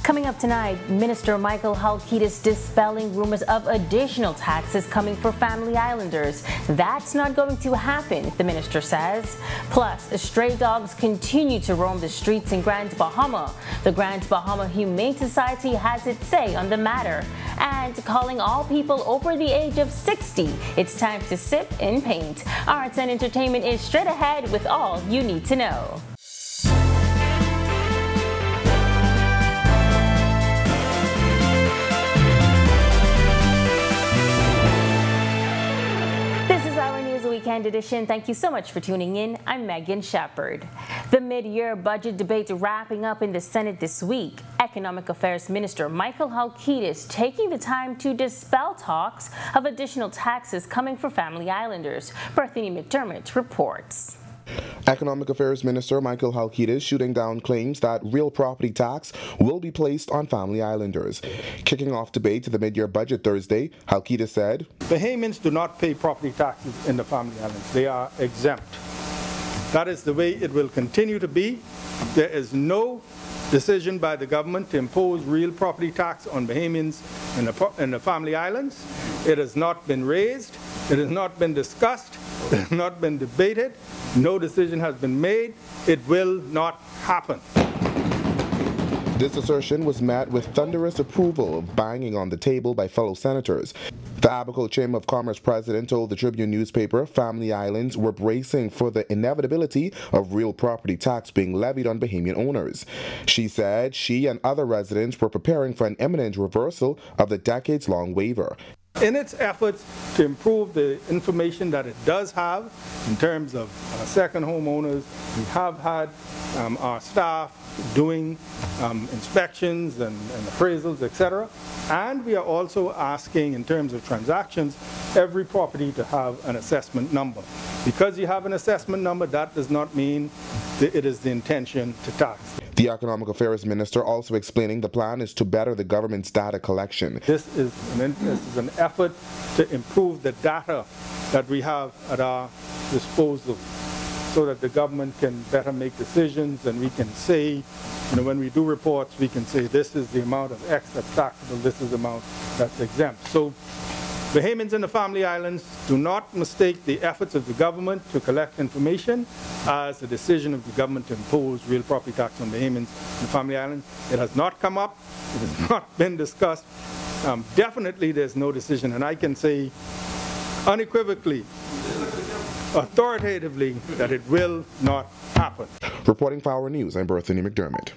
Coming up tonight, Minister Michael Halkitis dispelling rumors of additional taxes coming for family islanders. That's not going to happen, the minister says. Plus, stray dogs continue to roam the streets in Grand Bahama. The Grand Bahama Humane Society has its say on the matter. And calling all people over the age of 60, it's time to sip and paint. Arts and entertainment is straight ahead with all you need to know. Weekend edition. Thank you so much for tuning in. I'm Megan Shepard. The mid-year budget debate wrapping up in the Senate this week. Economic Affairs Minister Michael Halkitis taking the time to dispel talks of additional taxes coming for family islanders. Berthany McDermott reports. Economic Affairs Minister Michael Halkitis shooting down claims that real property tax will be placed on family islanders. Kicking off debate to the mid-year budget Thursday, Halkitis said, Bahamians do not pay property taxes in the family islands. They are exempt. That is the way it will continue to be. There is no decision by the government to impose real property tax on Bahamians in the family islands. It has not been raised. It has not been discussed. It has not been debated. No decision has been made. It will not happen. This assertion was met with thunderous approval of banging on the table by fellow senators. The Abaco Chamber of Commerce president told the Tribune newspaper family islands were bracing for the inevitability of real property tax being levied on Bahamian owners. She said she and other residents were preparing for an imminent reversal of the decades-long waiver. In its efforts to improve the information that it does have in terms of second homeowners, we have had our staff doing inspections and appraisals, etc. And we are also asking, in terms of transactions, every property to have an assessment number. Because you have an assessment number, that does not mean that it is the intention to tax. The Economic Affairs Minister also explaining the plan is to better the government's data collection. This is an effort to improve the data that we have at our disposal so that the government can better make decisions, and we can say, when we do reports, we can say this is the amount of X that's taxable, this is the amount that's exempt. So Bahamians in the family islands, do not mistake the efforts of the government to collect information as a decision of the government to impose real property tax on Bahamians in the family islands. It has not come up. It has not been discussed. Definitely there's no decision, and I can say unequivocally, authoritatively, that it will not happen. Reporting for Our News, I'm Berthany McDermott.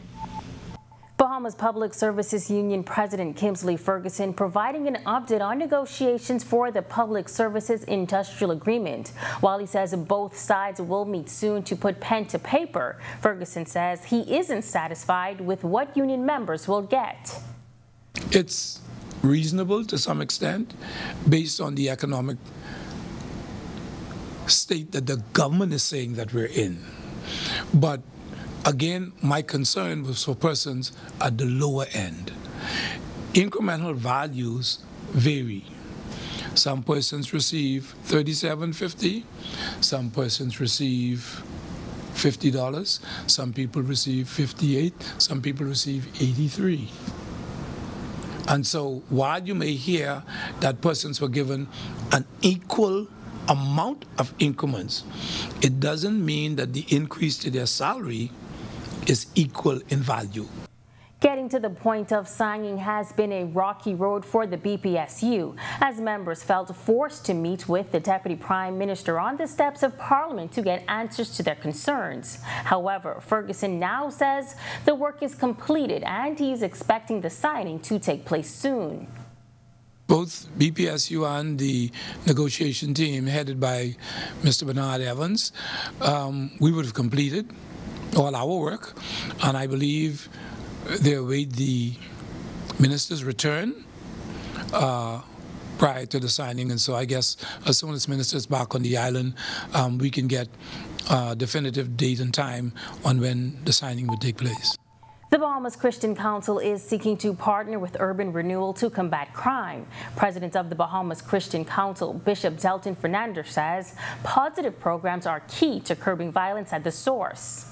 Bahamas Public Services Union President Kingsley Ferguson providing an update on negotiations for the Public Services Industrial Agreement. While he says both sides will meet soon to put pen to paper, Ferguson says he isn't satisfied with what union members will get. It's reasonable to some extent based on the economic state that the government is saying that we're in. But again, my concern was for persons at the lower end. Incremental values vary. Some persons receive $37.50, some persons receive $50, some people receive $58, some people receive $83. And so while you may hear that persons were given an equal amount of increments, it doesn't mean that the increase to their salary is equal in value. Getting to the point of signing has been a rocky road for the BPSU, as members felt forced to meet with the Deputy Prime Minister on the steps of Parliament to get answers to their concerns. However, Ferguson now says the work is completed and he's expecting the signing to take place soon. Both BPSU and the negotiation team headed by Mr. Bernard Evans, we would have completed all our work, and I believe they await the minister's return prior to the signing. And so I guess as soon as the minister is back on the island, we can get a definitive date and time on when the signing would take place. The Bahamas Christian Council is seeking to partner with Urban Renewal to combat crime. President of the Bahamas Christian Council, Bishop Delton Fernandez, says positive programs are key to curbing violence at the source.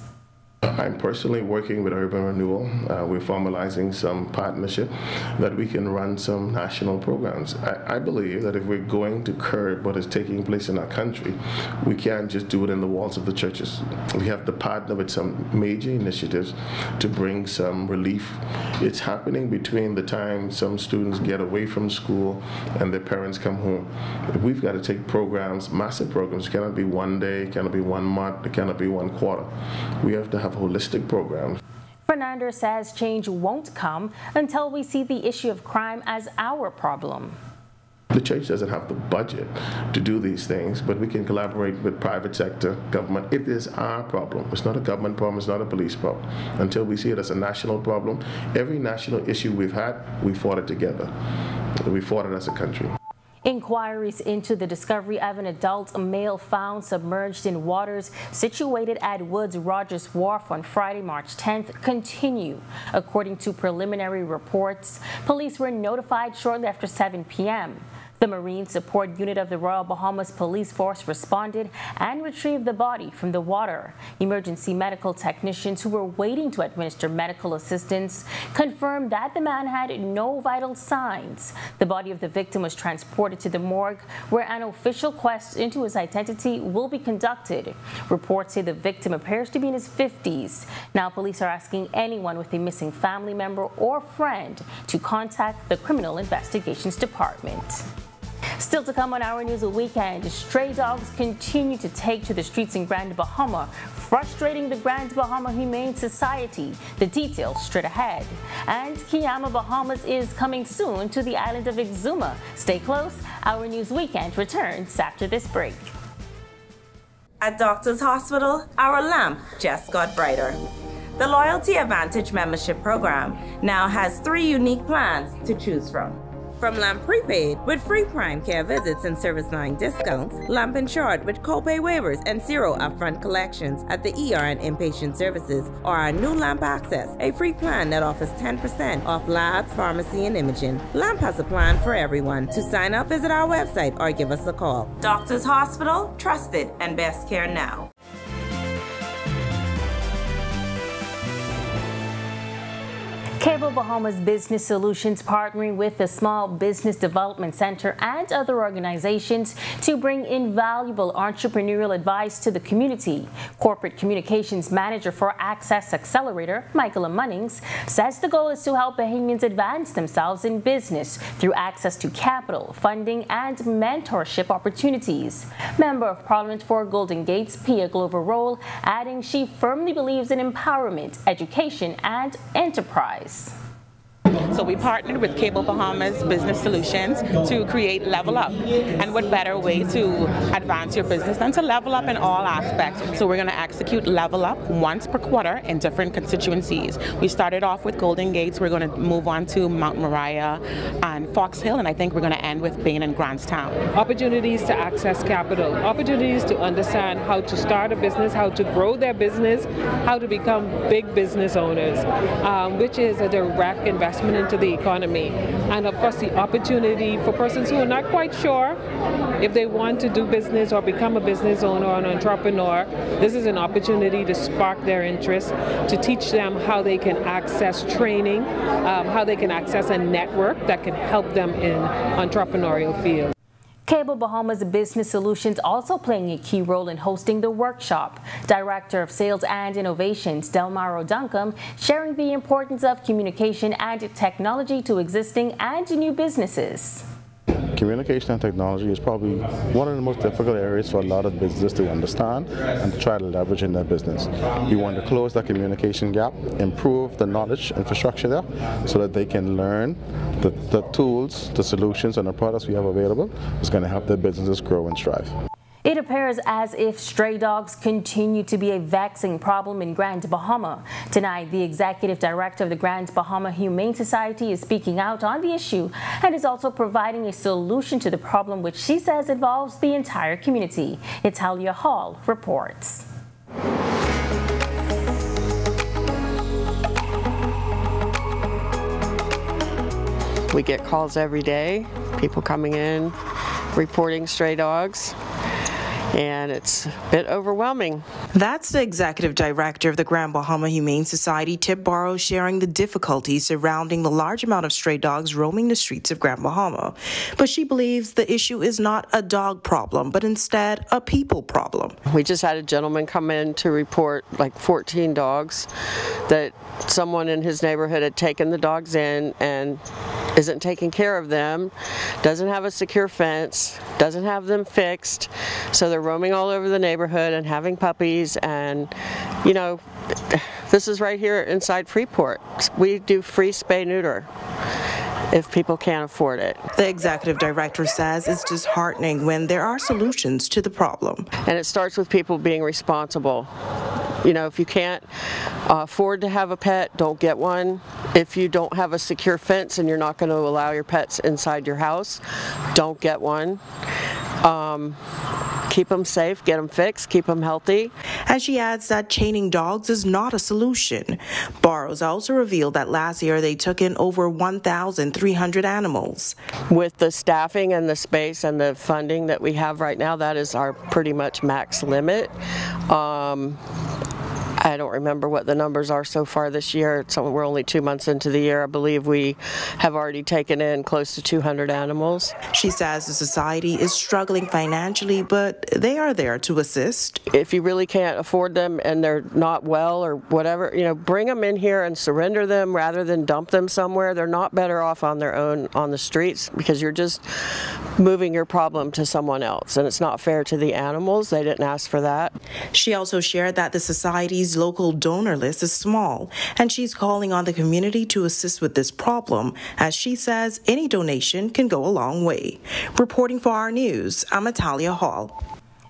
I'm personally working with Urban Renewal. We're formalizing some partnership that we can run some national programs. I believe that if we're going to curb what is taking place in our country, we can't just do it in the walls of the churches. We have to partner with some major initiatives to bring some relief. It's happening between the time some students get away from school and their parents come home. We've got to take programs, massive programs. It cannot be one day, it cannot be 1 month, it cannot be 1 quarter. We have to have holistic programs. Fernandez says change won't come until we see the issue of crime as our problem. The church doesn't have the budget to do these things, but we can collaborate with private sector, government. It is our problem. It's not a government problem, it's not a police problem. Until we see it as a national problem, every national issue we've had, we fought it together. We fought it as a country. Inquiries into the discovery of an adult male found submerged in waters situated at Woods Rogers Wharf on Friday, March 10th continue. According to preliminary reports, police were notified shortly after 7 p.m. The Marine Support Unit of the Royal Bahamas Police Force responded and retrieved the body from the water. Emergency medical technicians who were waiting to administer medical assistance confirmed that the man had no vital signs. The body of the victim was transported to the morgue, where an official quest into his identity will be conducted. Reports say the victim appears to be in his 50s. Now police are asking anyone with a missing family member or friend to contact the Criminal Investigations Department. Still to come on Our News Weekend, stray dogs continue to take to the streets in Grand Bahama, frustrating the Grand Bahama Humane Society. The details straight ahead. And Kiama Bahamas is coming soon to the island of Exuma. Stay close. Our News Weekend returns after this break. At Doctors Hospital, our lamp just got brighter. The Loyalty Advantage membership program now has 3 unique plans to choose from. From Lamp Prepaid with free prime care visits and service line discounts, Lamp Insured with copay waivers and 0 upfront collections at the ER and inpatient services, or our new Lamp Access, a free plan that offers 10% off lab, pharmacy, and imaging. Lamp has a plan for everyone. To sign up, visit our website or give us a call. Doctors Hospital, trusted and best care now. Cable Bahamas Business Solutions partnering with the Small Business Development Center and other organizations to bring invaluable entrepreneurial advice to the community. Corporate Communications Manager for Access Accelerator, Michael Munnings, says the goal is to help Bahamians advance themselves in business through access to capital, funding, and mentorship opportunities. Member of Parliament for Golden Gates, Pia Glover Roll, adding she firmly believes in empowerment, education, and enterprise. So we partnered with Cable Bahamas Business Solutions to create Level Up. And what better way to advance your business than to level up in all aspects. So we're going to execute Level Up once per quarter in different constituencies. We started off with Golden Gates. We're going to move on to Mount Moriah and Fox Hill, and I think we're going to end with Bain and Grantstown. Opportunities to access capital, opportunities to understand how to start a business, how to grow their business, how to become big business owners, which is a direct investment into the economy. And of course the opportunity for persons who are not quite sure if they want to do business or become a business owner or an entrepreneur. This is an opportunity to spark their interest, to teach them how they can access training, how they can access a network that can help them in entrepreneurial field. Cable Bahamas Business Solutions also playing a key role in hosting the workshop. Director of Sales and Innovations, Delmaro Duncombe, sharing the importance of communication and technology to existing and new businesses. Communication and technology is probably one of the most difficult areas for a lot of businesses to understand and to try to leverage in their business. We want to close that communication gap, improve the knowledge infrastructure there so that they can learn the tools, the solutions, and the products we have available is going to help their businesses grow and strive. It appears as if stray dogs continue to be a vexing problem in Grand Bahama. Tonight, the Executive Director of the Grand Bahama Humane Society is speaking out on the issue and is also providing a solution to the problem, which she says involves the entire community. Italia Hall reports. We get calls every day, people coming in, reporting stray dogs. And it's a bit overwhelming. That's the executive director of the Grand Bahama Humane Society, Tip Barrow, sharing the difficulties surrounding the large amount of stray dogs roaming the streets of Grand Bahama. But she believes the issue is not a dog problem, but instead a people problem. We just had a gentleman come in to report like 14 dogs that someone in his neighborhood had taken the dogs in and isn't taking care of them, doesn't have a secure fence, doesn't have them fixed, so they're roaming all over the neighborhood and having puppies. And you know, this is right here inside Freeport. We do free spay-neuter if people can't afford it. The executive director says it's disheartening when there are solutions to the problem. And it starts with people being responsible. You know, if you can't afford to have a pet, don't get one. If you don't have a secure fence and you're not going to allow your pets inside your house, don't get one. Keep them safe, get them fixed, keep them healthy. As she adds that chaining dogs is not a solution. Barrows also revealed that last year they took in over 1,300 animals. With the staffing and the space and the funding that we have right now, that is our pretty much max limit. I don't remember what the numbers are so far this year. We're only 2 months into the year. I believe we have already taken in close to 200 animals. She says the society is struggling financially, but they are there to assist. If you really can't afford them and they're not well or whatever, you know, bring them in here and surrender them rather than dump them somewhere. They're not better off on their own on the streets because you're just moving your problem to someone else, and it's not fair to the animals. They didn't ask for that. She also shared that the society's local donor list is small, and she's calling on the community to assist with this problem. As she says, any donation can go a long way. Reporting for Our News, I'm Italia Hall.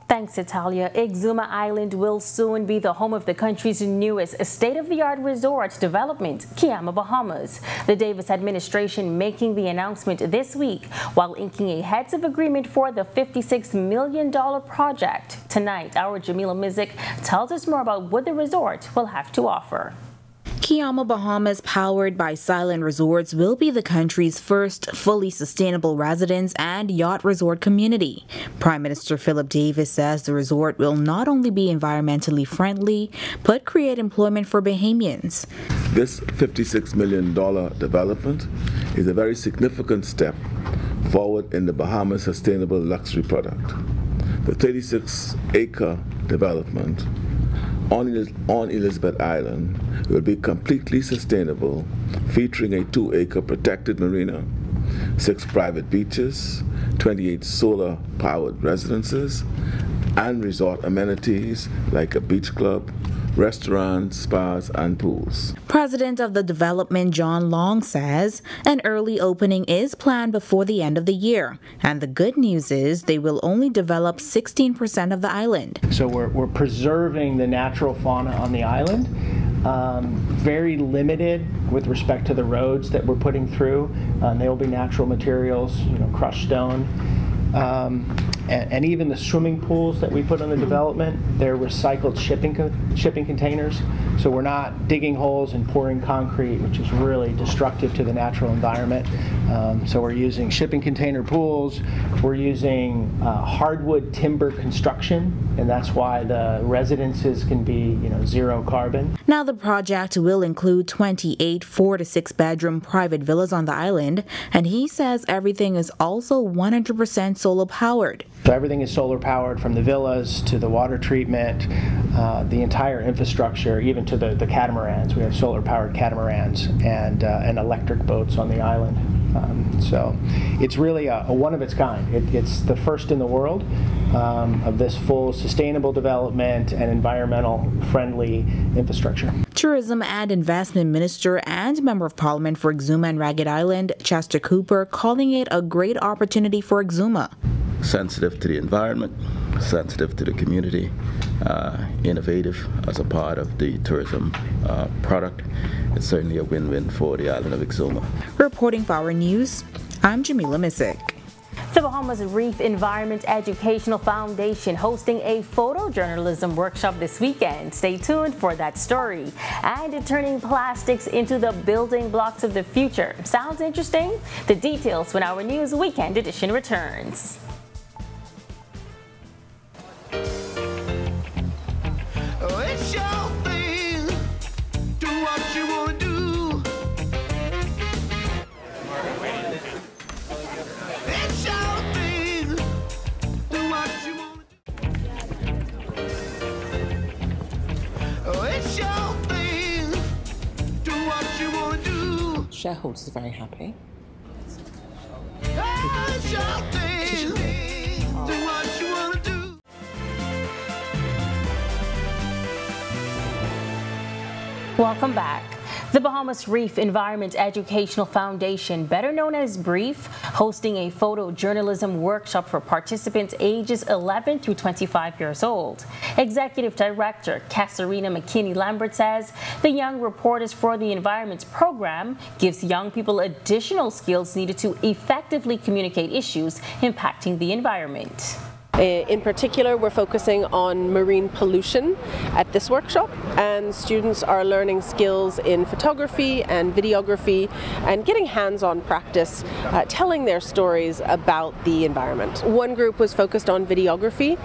Thanks, Italia. Exuma Island will soon be the home of the country's newest state-of-the-art resort development, Kiama Bahamas. The Davis administration making the announcement this week while inking a heads of agreement for the $56 million project. Tonight, our Jamila Mizik tells us more about what the resort will have to offer. Kiama Bahamas, powered by Silent Resorts, will be the country's first fully sustainable residence and yacht resort community. Prime Minister Philip Davis says the resort will not only be environmentally friendly, but create employment for Bahamians. This $56 million development is a very significant step forward in the Bahamas sustainable luxury product. The 36-acre development on Elizabeth Island will be completely sustainable, featuring a 2-acre protected marina, 6 private beaches, 28 solar-powered residences, and resort amenities like a beach club, restaurants, spas, and pools. President of the development, John Long, says an early opening is planned before the end of the year. And the good news is they will only develop 16% of the island. So we're preserving the natural fauna on the island. Very limited with respect to the roads that we're putting through. They will be natural materials, you know, crushed stone. And even the swimming pools that we put on the development, they're recycled shipping containers. So we're not digging holes and pouring concrete, which is really destructive to the natural environment. So we're using shipping container pools. We're using hardwood timber construction, and that's why the residences can be, you know, zero carbon. Now the project will include 28 4- to 6-bedroom private villas on the island, and he says everything is also 100% solar powered. So everything is solar powered, from the villas to the water treatment, the entire infrastructure, even to the catamarans. We have solar powered catamarans and electric boats on the island. So it's really a one of its kind. It's the first in the world of this full sustainable development and environmental friendly infrastructure. Tourism and Investment Minister and Member of Parliament for Exuma and Ragged Island, Chester Cooper, calling it a great opportunity for Exuma. Sensitive to the environment, sensitive to the community, innovative as a part of the tourism product. It's certainly a win-win for the island of Exuma. Reporting for Our News, I'm Jamila Mizik. The Bahamas Reef Environment Educational Foundation hosting a photojournalism workshop this weekend. Stay tuned for that story. And turning plastics into the building blocks of the future. Sounds interesting? The details when Our News Weekend Edition returns. shareholders are very happy. Welcome back. The Bahamas Reef Environment Educational Foundation, better known as BREEF, hosting a photojournalism workshop for participants ages 11 through 25 years old. Executive Director Kasarina McKinney-Lambert says the Young Reporters for the Environment program gives young people additional skills needed to effectively communicate issues impacting the environment. In particular, we're focusing on marine pollution at this workshop, and students are learning skills in photography and videography and getting hands-on practice telling their stories about the environment. One group was focused on videography,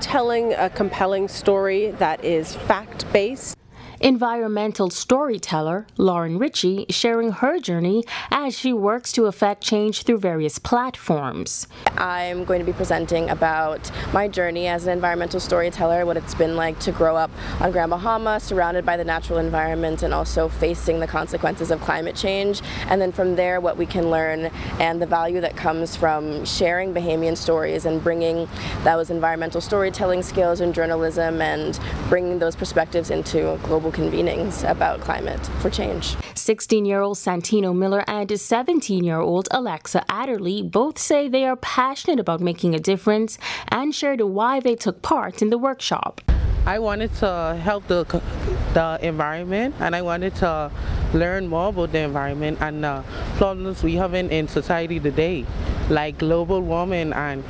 telling a compelling story that is fact-based. Environmental storyteller Lauren Ritchie sharing her journey as she works to affect change through various platforms. I'm going to be presenting about my journey as an environmental storyteller, what it's been like to grow up on Grand Bahama, surrounded by the natural environment and also facing the consequences of climate change. And then from there, what we can learn and the value that comes from sharing Bahamian stories and bringing those environmental storytelling skills and journalism and bringing those perspectives into global convenings about climate for change. 16-year-old Santino Miller and 17-year-old Alexa Adderley both say they are passionate about making a difference and shared why they took part in the workshop. I wanted to help the environment, and I wanted to learn more about the environment and the problems we have in society today, like global warming and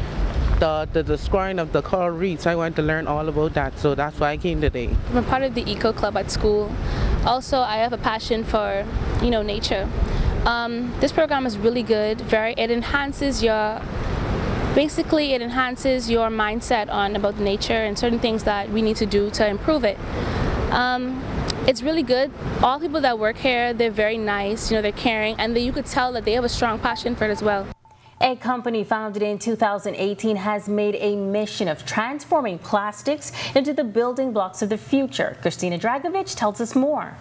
the destroying of the coral reefs. I want to learn all about that, so that's why I came today. I'm a part of the Eco Club at school. Also, I have a passion for, nature. This program is really good. It enhances your mindset about nature and certain things that we need to do to improve it. It's really good. All people that work here, they're very nice, they're caring, and you could tell that they have a strong passion for it as well. A company founded in 2018 has made a mission of transforming plastics into the building blocks of the future. Christina Dragovich tells us more.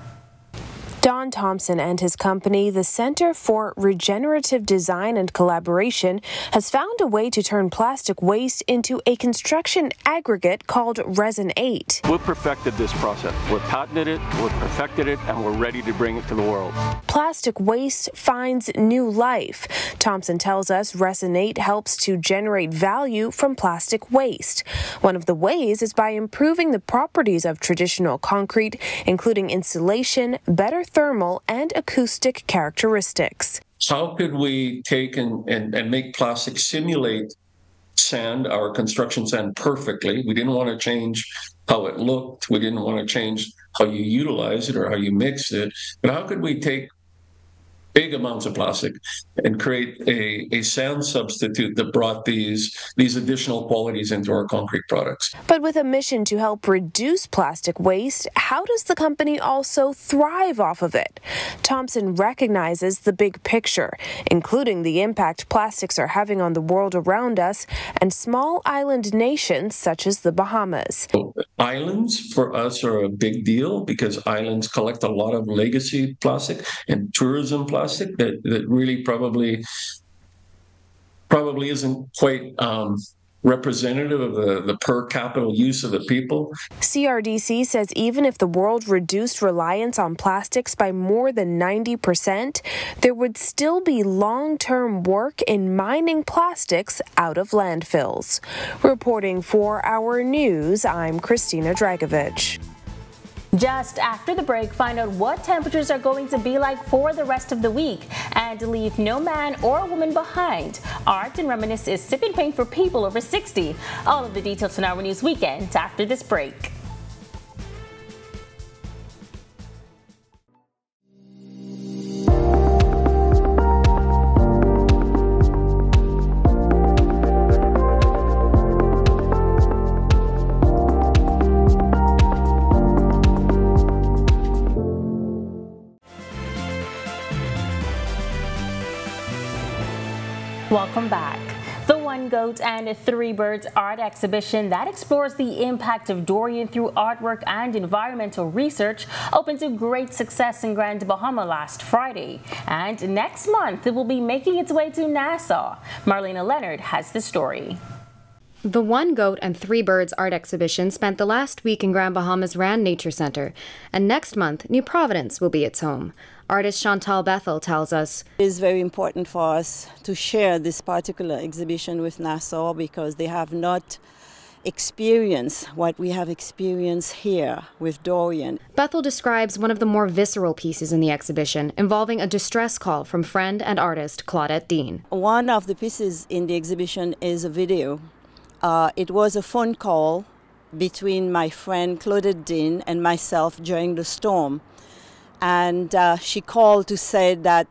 Don Thompson and his company, the Center for Regenerative Design and Collaboration, has found a way to turn plastic waste into a construction aggregate called Resin 8. We've perfected this process. We've patented it, we've perfected it, and we're ready to bring it to the world. Plastic waste finds new life. Thompson tells us Resin 8 helps to generate value from plastic waste. One of the ways is by improving the properties of traditional concrete, including insulation, better thermal and acoustic characteristics. How could we take and make plastic simulate sand, our construction sand, perfectly? We didn't want to change how it looked. We didn't want to change how you utilize it or how you mix it. But how could we take big amounts of plastic and create a sand substitute that brought these additional qualities into our concrete products? But with a mission to help reduce plastic waste, how does the company also thrive off of it? Thompson recognizes the big picture, including the impact plastics are having on the world around us and small island nations such as the Bahamas. Islands for us are a big deal because islands collect a lot of legacy plastic and tourism plastic that really probably isn't quite representative of the per capita use of the people. CRDC says even if the world reduced reliance on plastics by more than 90%, there would still be long-term work in mining plastics out of landfills. Reporting for Our News, I'm Christina Dragovich. Just after the break, find out what temperatures are going to be like for the rest of the week and leave no man or woman behind. Art and Reminisce is sipping paint for people over 60. All of the details on Our News Weekend after this break. Welcome back. The One Goat and Three Birds art exhibition that explores the impact of Dorian through artwork and environmental research opened to great success in Grand Bahama last Friday. And next month, it will be making its way to Nassau. Marlena Leonard has the story. The One Goat and Three Birds art exhibition spent the last week in Grand Bahama's Rand Nature Center, and next month, New Providence will be its home. Artist Chantal Bethel tells us, it is very important for us to share this particular exhibition with Nassau because they have not experienced what we have experienced here with Dorian. Bethel describes one of the more visceral pieces in the exhibition, involving a distress call from friend and artist Claudette Dean. One of the pieces in the exhibition is a video. It was a phone call between my friend Claudette Dean and myself during the storm. And she called to say that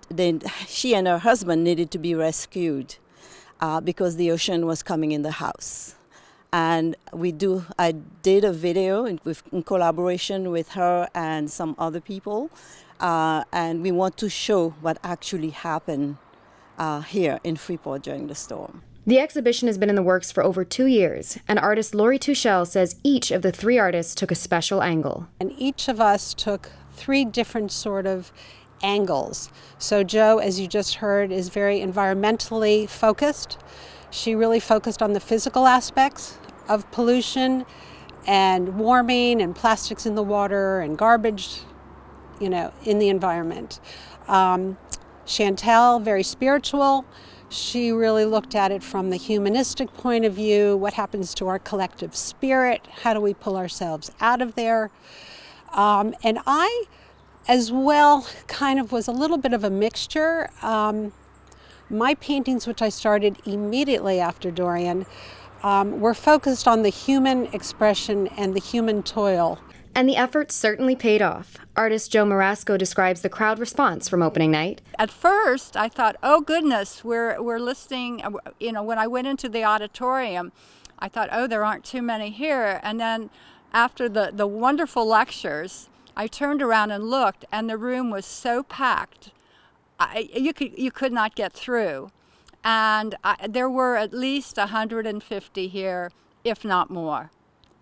she and her husband needed to be rescued because the ocean was coming in the house. And I did a video in collaboration with her and some other people, and we want to show what actually happened here in Freeport during the storm. The exhibition has been in the works for over 2 years, and artist Lori Tuchel says each of the three artists took a special angle. And each of us took 3 different sort of angles. So Jo, as you just heard, is very environmentally focused. She really focused on the physical aspects of pollution and warming and plastics in the water and garbage, in the environment. Chantal, very spiritual. She really looked at it from the humanistic point of view. What happens to our collective spirit? How do we pull ourselves out of there? And I, as well, kind of was a little bit of a mixture. My paintings, which I started immediately after Dorian, were focused on the human expression and the human toil. And the effort certainly paid off. Artist Joe Marasco describes the crowd response from opening night. At first, I thought, oh goodness, we're listening. When I went into the auditorium, I thought, oh, there aren't too many here. And then after the wonderful lectures, I turned around and looked, and the room was so packed, you could not get through. And there were at least 150 here, if not more.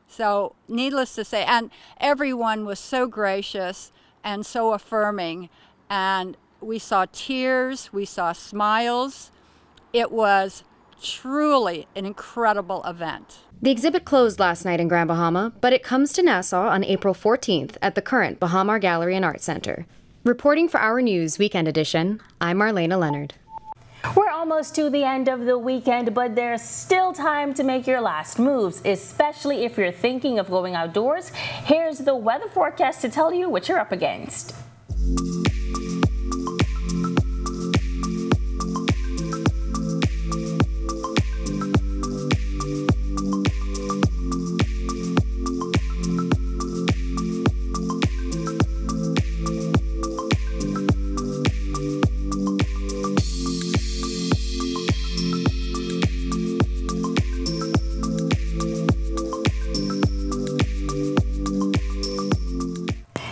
So needless to say, and everyone was so gracious and so affirming, and we saw tears, we saw smiles. It was truly an incredible event. The exhibit closed last night in Grand Bahama, but it comes to Nassau on April 14th at the current Bahamar Gallery and Art Center. Reporting for Our News Weekend Edition, I'm Marlena Leonard. We're almost to the end of the weekend, but there's still time to make your last moves, especially if you're thinking of going outdoors. Here's the weather forecast to tell you what you're up against.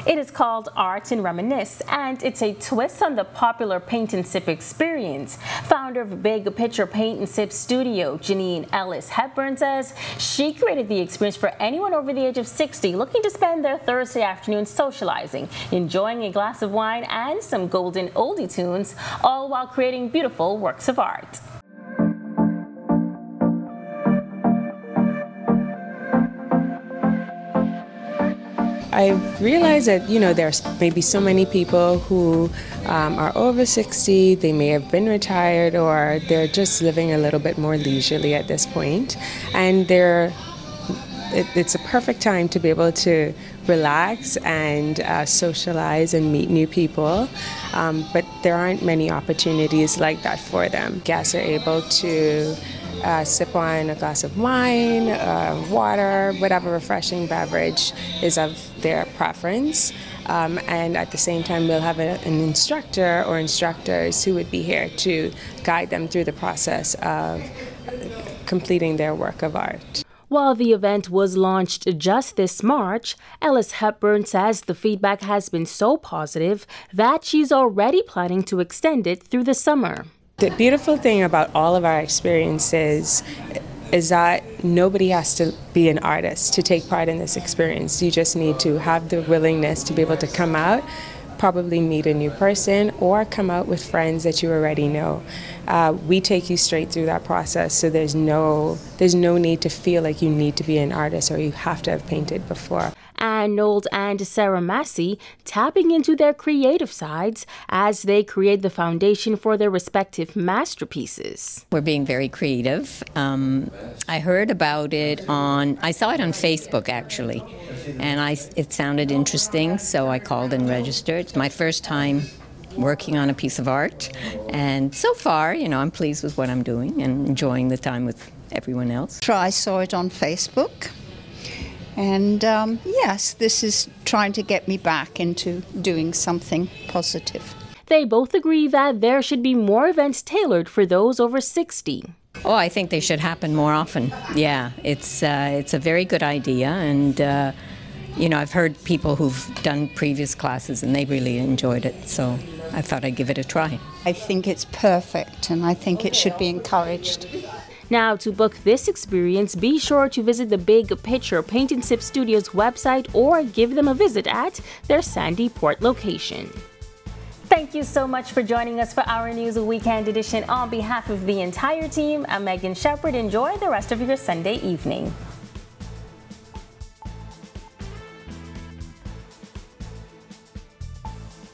It is called Art and Reminisce, and it's a twist on the popular paint and sip experience. Founder of Big Picture Paint and Sip Studio, Janine Ellis Hepburn, says she created the experience for anyone over the age of 60 looking to spend their Thursday afternoon socializing, enjoying a glass of wine and some golden oldie tunes, all while creating beautiful works of art. I've realized that, there's maybe so many people who are over 60, they may have been retired, or they're just living a little bit more leisurely at this point. And it's a perfect time to be able to relax and socialize and meet new people. But there aren't many opportunities like that for them. Guests are able to sip on a glass of wine, water, whatever refreshing beverage is of their preference. And at the same time, we'll have an instructor or instructors who would be here to guide them through the process of completing their work of art. While the event was launched just this March, Ellis Hepburn says the feedback has been so positive that she's already planning to extend it through the summer. The beautiful thing about all of our experiences is that nobody has to be an artist to take part in this experience. You just need to have the willingness to be able to come out, probably meet a new person, or come out with friends that you already know. We take you straight through that process, so there's no need to feel like you need to be an artist or you have to have painted before. Ann Knowles and Sarah Massey tapping into their creative sides as they create the foundation for their respective masterpieces. We're being very creative. I heard about it I saw it on Facebook actually, and it sounded interesting, so I called and registered. It's my first time working on a piece of art, and so far, I'm pleased with what I'm doing and enjoying the time with everyone else. I saw it on Facebook. And yes, this is trying to get me back into doing something positive. They both agree that there should be more events tailored for those over 60. Oh, I think they should happen more often. Yeah, it's a very good idea, and I've heard people who've done previous classes and they really enjoyed it, so I thought I'd give it a try. I think it's perfect, and I think it should be encouraged. Now, to book this experience, be sure to visit the Big Picture Paint and Sip Studios website or give them a visit at their Sandy Port location. Thank you so much for joining us for Our News Weekend Edition. On behalf of the entire team, I'm Megan Shepard. Enjoy the rest of your Sunday evening.